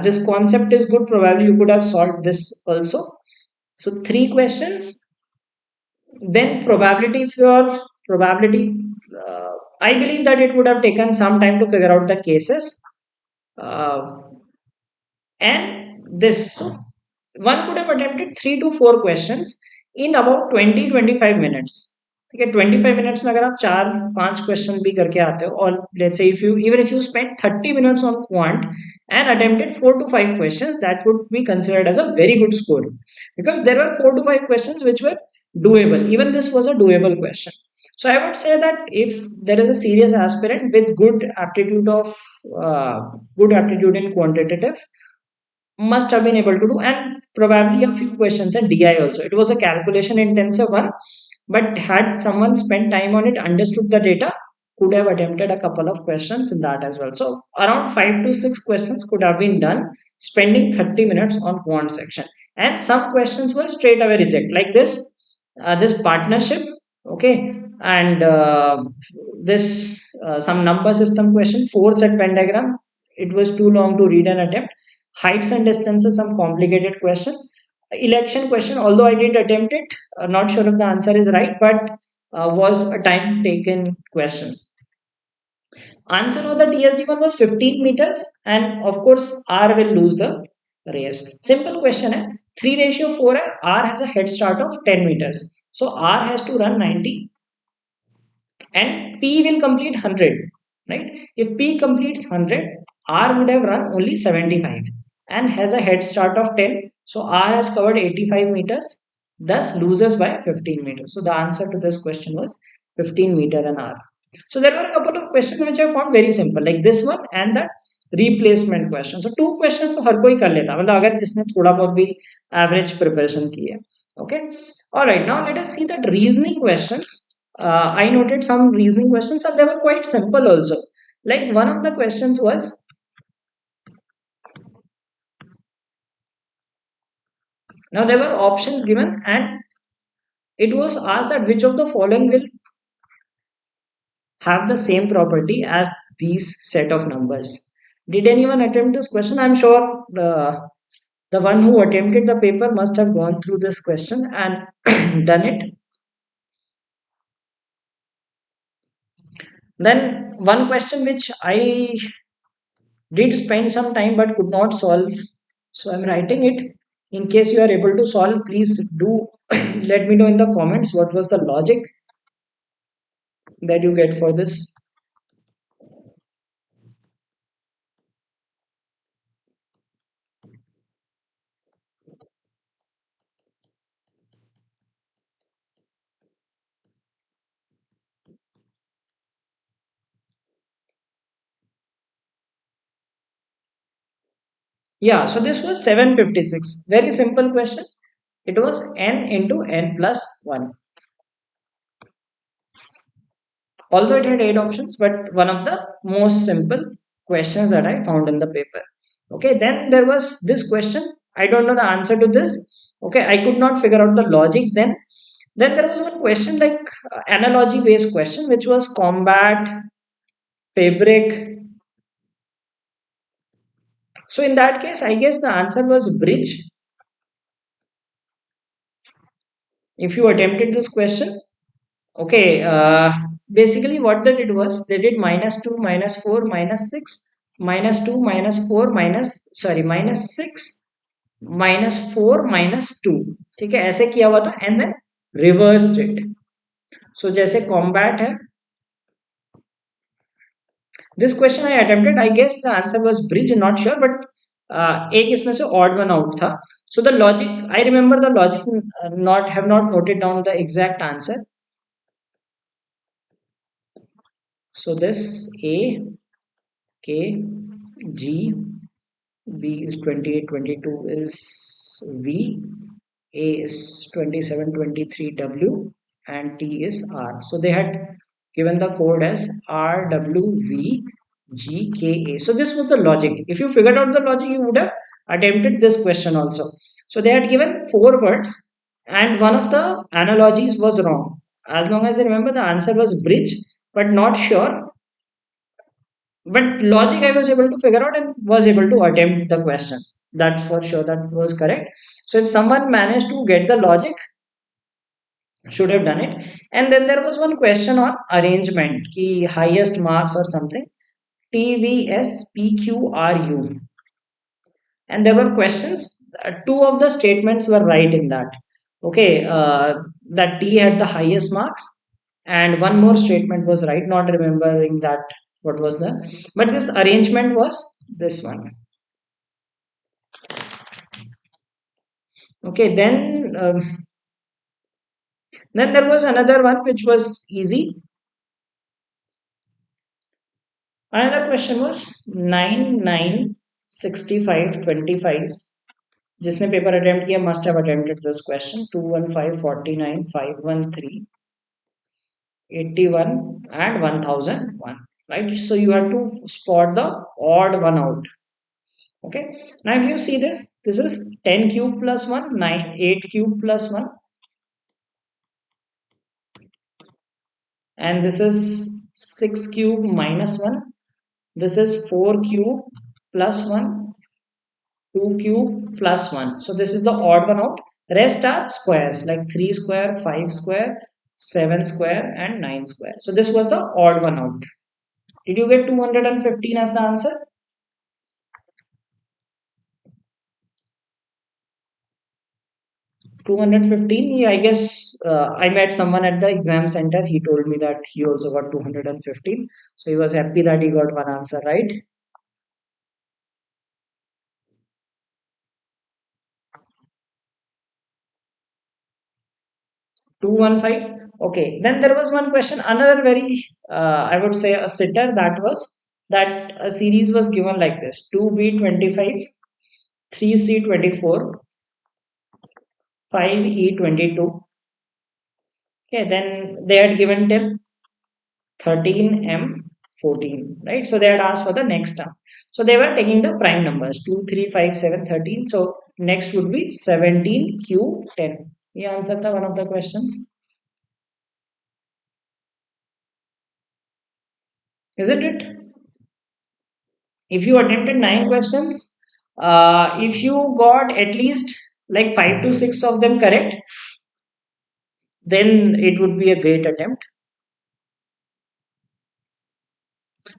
this concept is good, probably you could have solved this also. So three questions. Then probability, if your probability, I believe that it would have taken some time to figure out the cases. Uh, and this, so one could have attempted 3 to 4 questions in about 20-25 minutes. ठीक है 25 minutes में अगर आप 4-5 question भी करके आते हो और let's say if you even if you spend 30 minutes on quant and attempted 4 to 5 questions, that would be considered as a very good score because there were 4 to 5 questions which were doable. Even this was a doable question. So I would say that if there is a serious aspirant with uh, good aptitude in quantitative, must have been able to do, and probably a few questions at DI also. It was a calculation intensive one, but had someone spent time on it, understood the data, could have attempted a couple of questions in that as well. So around 5 to 6 questions could have been done, spending 30 minutes on quant section. And some questions were straight away reject, like this partnership, okay, and this some number system question, four set pentagram. It was too long to read and attempt. Heights and distances, some complicated question. Election question, although I did attempt it, not sure if the answer is right, but was a time taken question. Answer of the TSD one was 15 meters, and of course, R will lose the race. Simple question. 3:4, R has a head start of 10 meters. So R has to run 90 and P will complete 100, right? If P completes 100, R would have run only 75 and has a head start of 10. So R has covered 85 meters, thus loses by 15 meters. So the answer to this question was 15 meter and R. So there were a couple of questions which I found very simple, like this one and the replacement question. So two questions तो हर कोई कर लेता, मतलब अगर जिसने थोड़ा बहुत भी average preparation की है. Okay. All right. Now let us see that reasoning questions. I noted some reasoning questions and they were quite simple also. Like one of the questions was, now there were options given and it was asked that which of the following will have the same property as these set of numbers. Did anyone attempt this question? I'm sure the one who attempted the paper must have gone through this question and done it. Then one question which I did spend some time but could not solve. So I'm writing it. In case you are able to solve, please do let me know in the comments what was the logic that you get for this. Yeah, so this was 756. Very simple question. It was n into n plus 1. Although it had 8 options, but one of the most simple questions that I found in the paper. Okay, then there was this question. I don't know the answer to this. Okay, I could not figure out the logic then. Then there was one question like analogy based question, which was combat, fabric. So in that case, I guess the answer was bridge. If you attempted this question, okay, basically what they did was they did -2, -4, -6, -2, -4, -6, -4, -2. ठीक है, ऐसे किया हुआ था and then reversed it. So जैसे combat है, this question I attempted, I guess the answer was bridge, not sure, but एक इसमें से odd one out था. So the logic, I remember the logic, not have not noted down the exact answer. So this A, K, G, B is 28, 22 is V, A is 27, 23 W, and T is R. So they had given the code as R, W, V, G, K, A. So this was the logic. If you figured out the logic, you would have attempted this question also. So they had given four words, and one of the analogies was wrong. As long as I remember, the answer was bridge, but not sure. But logic I was able to figure out and was able to attempt the question. That's for sure, that was correct. So if someone managed to get the logic, should have done it. And then there was one question on arrangement, ki highest marks or something. TVSPQRU. And there were questions. Two of the statements were right in that. Okay, that T had the highest marks, and one more statement was right. Not remembering that what was the, but this arrangement was this one. Okay, then there was another one which was easy. Another question was 996525. जिसने paper attempt किया must have attempted this question. 215 49 513 81 and 1001, right? So you have to spot the odd one out. Okay, now if you see this is 10 cube plus 1, 9, 8 cube plus 1, and this is 6 cube minus 1, this is 4 cube plus 1, 2 cube plus 1. So this is the odd one out. Rest are squares like 3 square, 5 square, 7 square and 9 square. So this was the odd one out. Did you get 215 as the answer? 215. Yeah, I guess I met someone at the exam center. He told me that he also got 215. So he was happy that he got one answer right. 215. Okay, then there was one question, another very, I would say, a sitter, that was that a series was given like this: 2B25, 3C24, 5E22. Okay, then they had given till 13M14, right? So they had asked for the next term. So they were taking the prime numbers 2, 3, 5, 7, 13. So next would be 17Q10. He answered the one of the questions. Isn't it? If you attempted 9 questions, if you got at least like 5 to 6 of them correct, then it would be a great attempt.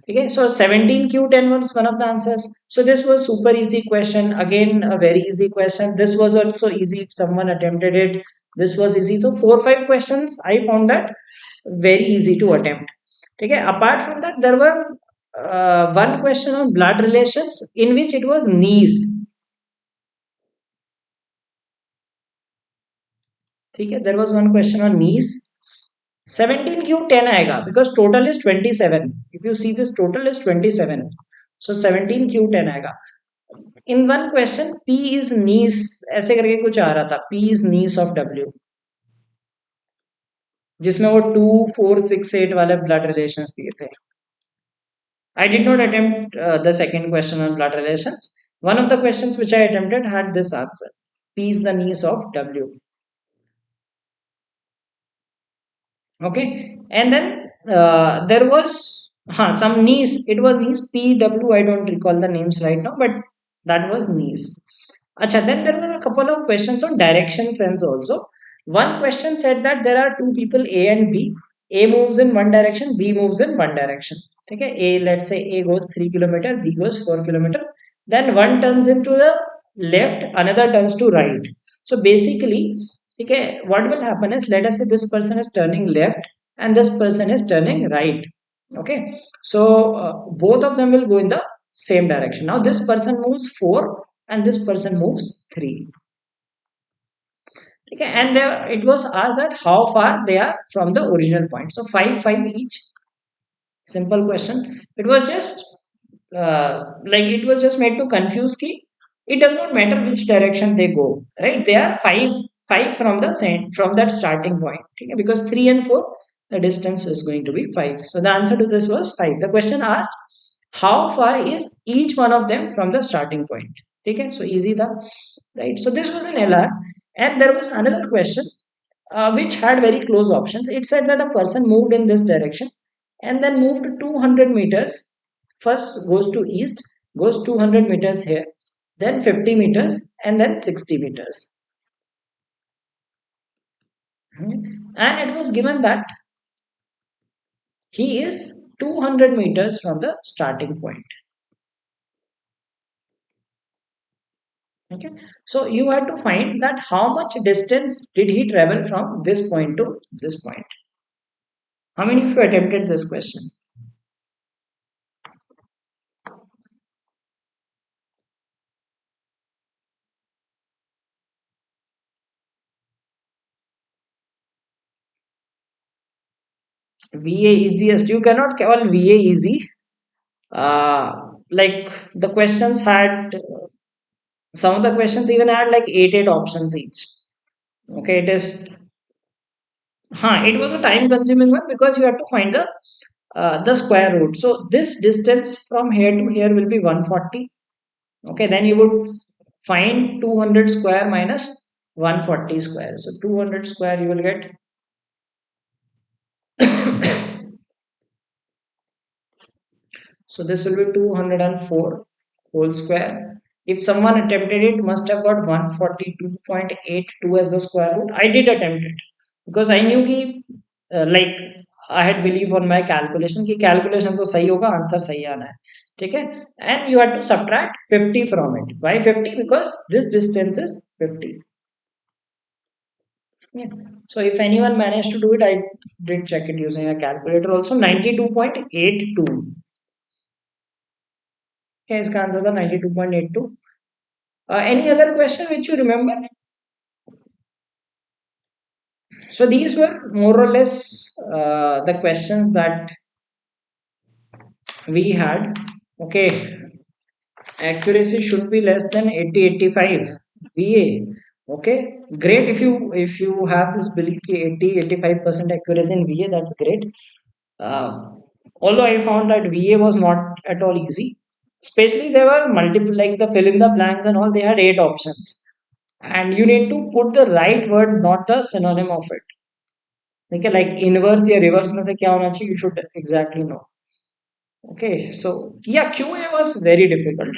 Okay, so 17Q10 was one of the answers. So this was super easy question. Again, a very easy question. This was also easy if someone attempted it. This was easy. So 4 or 5 questions I found that very easy to attempt. Okay, apart from that, there were one question on blood relations in which it was knees. Okay, there was one question on knees. 17Q10 आएगा because total is 27. If you see this total is 27. So 17Q10 आएगा. In one question, P is niece ऐसे करके कुछ आ रहा था. P is niece of W. जिसमें वो 2, 4, 6, 8 वाले blood relations दिए थे. I did not attempt the second question on blood relations. One of the questions which I attempted had this answer. P is the niece of W. Okay, and then there was some knees. It was knees PW. I don't recall the names right now, but that was knees. Acha, then there were a couple of questions on direction sense also. One question said that there are two people A and B. A moves in one direction, B moves in one direction. Okay, A, let's say A goes 3 kilometer, B goes 4 kilometer. Then one turns into the left, another turns to right. So basically, okay, what will happen is, let us say this person is turning left and this person is turning right. Okay, so both of them will go in the same direction. Now this person moves 4 and this person moves 3. Okay, and there it was asked that how far they are from the original point. So 5 each. Simple question. It was just like it was just made to confuse key. It does not matter which direction they go, right? They are five from the same from that starting point. Okay? Because 3 and 4, the distance is going to be 5. So the answer to this was 5. The question asked how far is each one of them from the starting point. Okay, so easy the right. So this was an LR, and there was another question which had very close options. It said that a person moved in this direction and then moved 200 meters. First goes to east, goes 200 meters here, then 50 meters, and then 60 meters. And it was given that he is 200 meters from the starting point. Okay, so you had to find that how much distance did he travel from this point to this point. How many of you attempted this question? VA easiest. You cannot call VA easy. Like the questions had some of the questions even had like eight options each. Okay, it was a time consuming one because you have to find the square root. So this distance from here to here will be 140. Okay, then you would find 200 square minus 140 square. So 200 square you will get. So this will be 204 whole square. If someone attempted it, must have got 142.82 as the square root. I did attempt it because I knew कि like I had belief on my calculation कि calculation तो सही होगा, answer सही आना है. ठीक है? And you had to subtract 50 from it. Why 50? Because this distance is 50. Yeah. So if anyone managed to do it, I did check it using a calculator also. 92.82. क्या इसका आंसर था 92.82. Any other question which you remember? So these were more or less the questions that we had. Okay, accuracy should be less than 80-85 VA. Okay, great. If you have this belief 80-85% accuracy in VA, that's great. uh, Although I found that VA was not at all easy, especially there were multiple, like the fill in the blanks and all, they had 8 options and you need to put the right word, not the synonym of it. Okay, like inverse या reverse में से क्या होना चाहिए, you should exactly know. Okay, so yeah, QA was very difficult.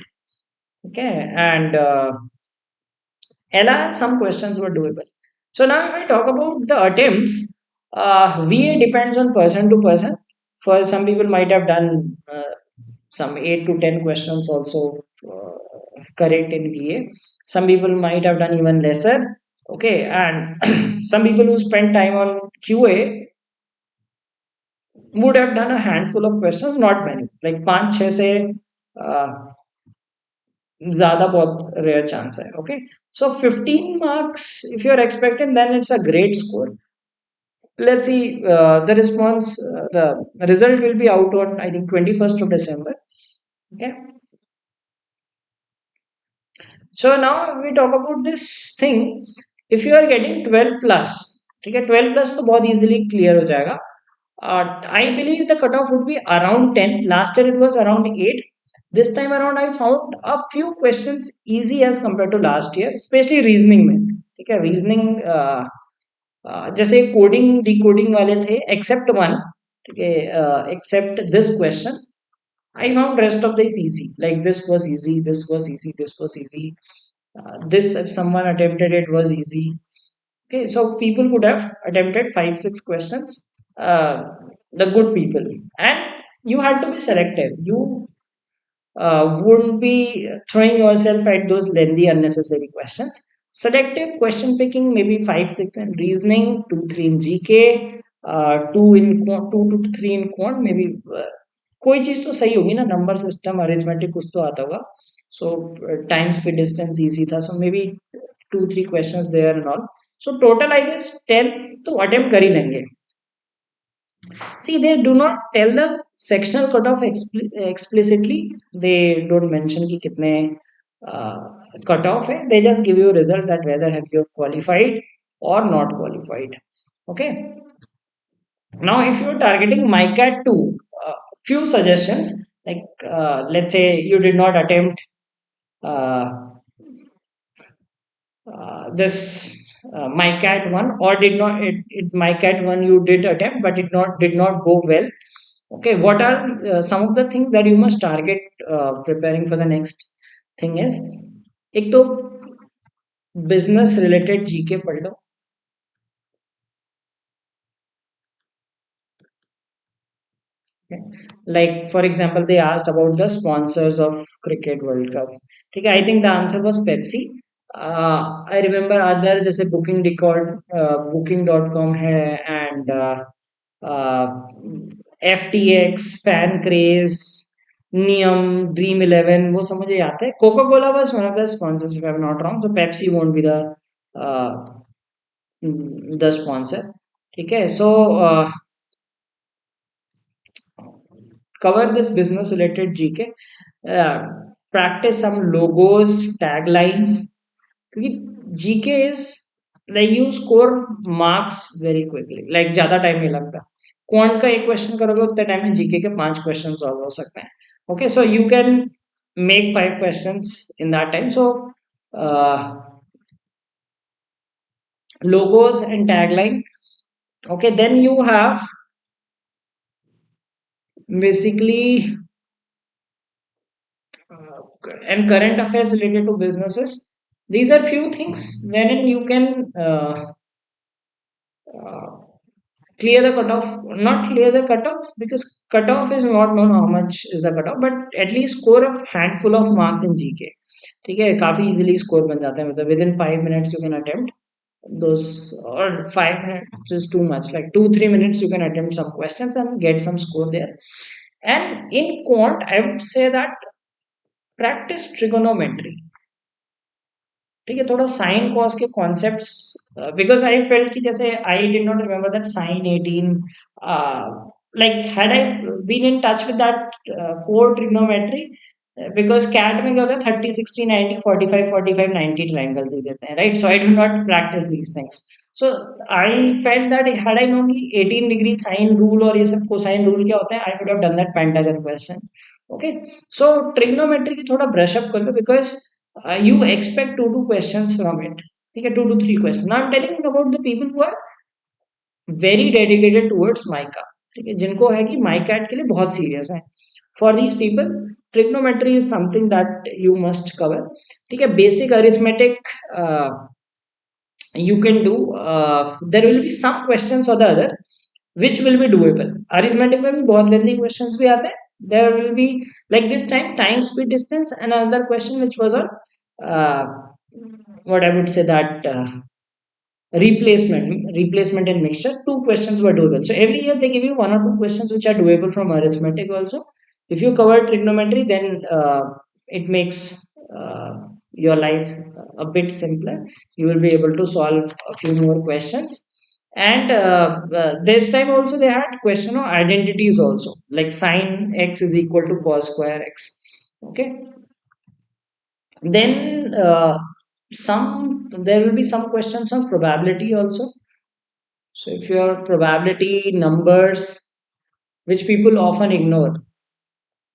Okay, and LR, some questions were doable. So now if I talk about the attempts, VA depends on person to person. For some people might have done some 8 to 10 questions also correct in VA. Some people might have done even lesser. Okay, and some people who spend time on QA would have done a handful of questions, not many. Like 5-6 से ज़्यादा बहुत rare chance है. Okay, so 15 marks if you are expecting, then it's a great score. Let's see, the result will be out on I think 21st of December. Okay, so now we talk about this thing. If you are getting 12 plus, ठीक है, 12 plus तो बहुत easily clear हो जाएगा. I believe the cutoff would be around 10. Last year it was around 8. This time around I found a few questions easy as compared to last year, especially reasoning में. ठीक है, reasoning जैसे coding decoding वाले थे accept one, ठीक है, except this question I found rest of this easy. Like this was easy, this was easy, this was easy. This, if someone attempted it, was easy. Okay, so people could have attempted 5 6 questions. Uh, the good people, and you had to be selective. You wouldn't be throwing yourself at those lengthy, unnecessary questions. Selective question picking, maybe 5 6 in reasoning, 2 3 in GK, two in quant, 2 to 3 in quant, maybe. कोई चीज तो सही होगी ना, number system arithmetic कुछ तो आता होगा. So time speed distance easy था, so maybe 2 3 questions there and all. So total I guess 10 तो अटेम्प्ट कर ही लेंगे. See, they do not tell the sectional cutoff explicitly. They don't mention कि कितने cutoff है. They just give you a result that whether have you qualified or not qualified. Okay. Now, if you're targeting MICAT 2, few suggestions, like let's say you did not attempt uh, this MICAT 1, or did not MICAT 1 you did attempt but it not did not go well. Okay, what are some of the things that you must target preparing for the next thing is, एक तो business related GK पढ़ लो. Okay. Like for example, they asked about the sponsors of Cricket World Cup. ठीक है, I think the answer was Pepsi. I remember other जैसे booking.com है, and uh, FTX, Fan Craze, नियम, dream 11, वो सब मुझे याद है. Coca Cola was one of the sponsors if I'm not wrong, so Pepsi won't be uh, the sponsor. ठीक है, so cover this business related GK. Practice some logos, taglines. क्योंकि GK is like you score marks very quickly. Like ज़्यादा time नहीं लगता. Quant का एक question करोगे उतने टाइम में जीके के 5 क्वेश्चन सॉल्व हो सकते हैं. Okay, so you can make 5 questions in that time. So logos and tagline. Okay, then you have basically and current affairs related to businesses. These are few things wherein you can uh, clear the cutoff, not clear the cutoff because cutoff is not known how much is the cutoff, but at least score a handful of marks in GK. ठीक है, काफी easily score बन जाता है, मतलब with in 5 minutes you can attempt those, or 5 minutes is too much, like 2 3 minutes you can attempt some questions and get some score there. And in quant I would say that practice trigonometry. ठीक है, थोड़ा sine cos के concepts, because I felt कि जैसे I did not remember that sine 18, like had I been in touch with that core trigonometry, because CAT में क्या होता है 30 60 90 45 45 90 ट्रायंगल्स ही देते हैं, right. So I do not practice these things. So I felt that had I known कि 18 degree sine rule और ये सब कोसाइन रूल क्या होता है, I would have done that pentagon question. Okay, so trigonometry की थोड़ा ब्रश अप कर लो because you expect 2 questions from it. ठीक है, 2 to 3 questions. Now I'm telling you about the people who are very dedicated towards MICA. ठीक है, जिनको है कि MICAT के लिए बहुत सीरियस है. For these people, trigonometry is something that you must cover. ठीक है, basic arithmetic you can do. There will be some questions or the other which will be doable. Arithmetic में भी बहुत lengthy questions भी आते हैं. There will be like this time speed distance and another question which was on uh, what I would say that replacement and mixture. 2 questions were doable. So every year they give you 1 or 2 questions which are doable from arithmetic also. If you cover trigonometry, then it makes your life a bit simpler. You will be able to solve a few more questions. And this time also they had question of identities also, like sine x is equal to cos square x. Okay, then some there will be some questions on probability also. So if your probability numbers, which people often ignore.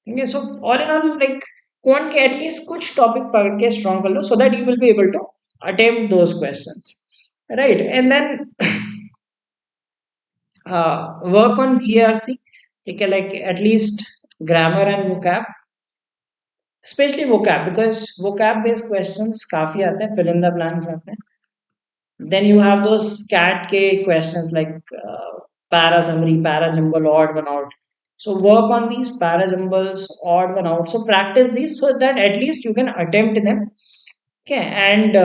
Okay, so all in all, like quant के at least कुछ topic पकड़ के strong कर लो so that you will be able to attempt those questions, right? And then Work on VRC. Okay, like at least grammar and vocab, especially vocab, because vocab based questions काफी आते हैं, fill in the blanks आते हैं. Then you have those cat K questions like para summary, para jumble, odd one out. So work on these para jumbles, odd one out. So practice these so that at least you can attempt them. Okay, and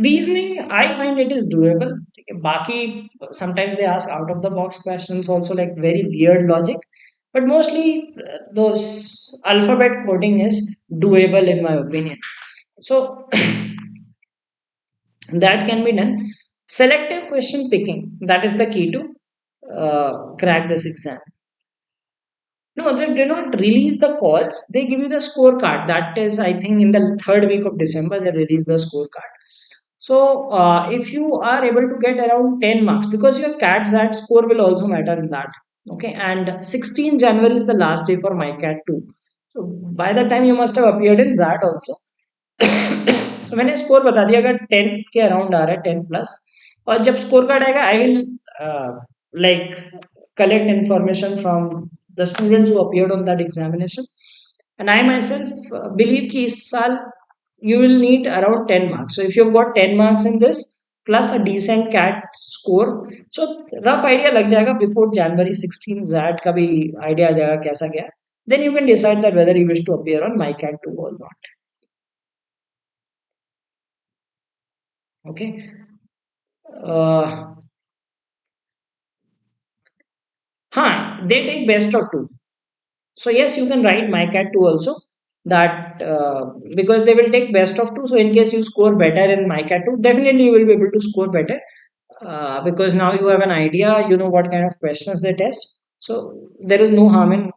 reasoning, I find it is doable. Okay, Baki, sometimes they ask out of the box questions, also like very weird logic. But mostly those alphabet coding is doable in my opinion. So that can be done. Selective question picking, that is the key to crack this exam. No, they do not release the calls. They give you the scorecard. That is, I think, in the third week of December, they release the scorecard. So, if you are able to get around 10 marks, because your CAT ZAT score will also matter in that. Okay, and 16 January is the last day for MyCat 2. So, by the time you must have appeared in ZAT also. So मैंने score बता दिया, अगर 10 के around आ रहा है, 10 plus, और जब score card आएगा I will like collect information from the students who appeared on that examination, and I myself believe कि इस साल you will need around 10 marks. So if you've got 10 marks in this plus a decent CAT score, so rough idea लग जाएगा before January 16 ZAT का भी idea आ जाएगा कैसा क्या. Then you can decide that whether you wish to appear on MyCat 2 or not. Okay. uh, they take best of two. So yes, you can write MyCat 2 also, that because they will take best of two. So in case you score better in MyCat 2, definitely you will be able to score better, because now you have an idea, you know what kind of questions they test. So there is no harm in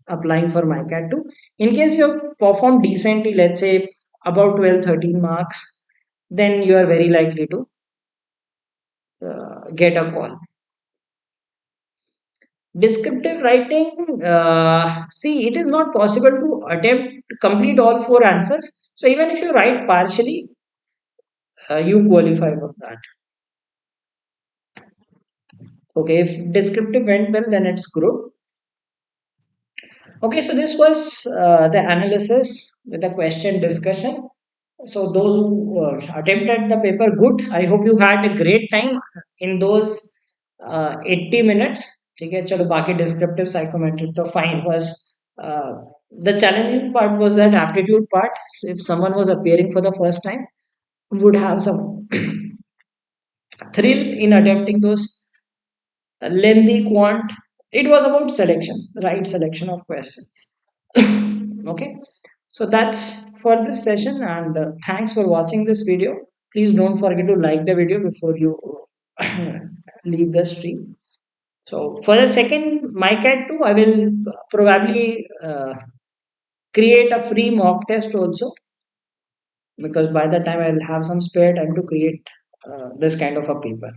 applying for MyCat 2. In case you have performed decently, let's say about 12, 13 marks, then you are very likely to get a call. Descriptive writing, see, it is not possible to attempt to complete all four answers. So even if you write partially, you qualify for that. Okay, if descriptive went well, then it's good. Okay, so this was the analysis with the question discussion. So those who attempted the paper, good. I hope you had a great time in those 80 minutes. ठीक है, चलो बाकी descriptive psychometric तो fine was. uh, the challenging part was that aptitude part. So if someone was appearing for the first time, would have some thrill in attempting those lengthy quant. It was about selection, right selection of questions. Okay, so that's for this session, and thanks for watching this video. Please don't forget to like the video before you leave the stream. So for the second MyCat 2, I will probably create a free mock test also, because by the time I will have some spare time to create this kind of a paper.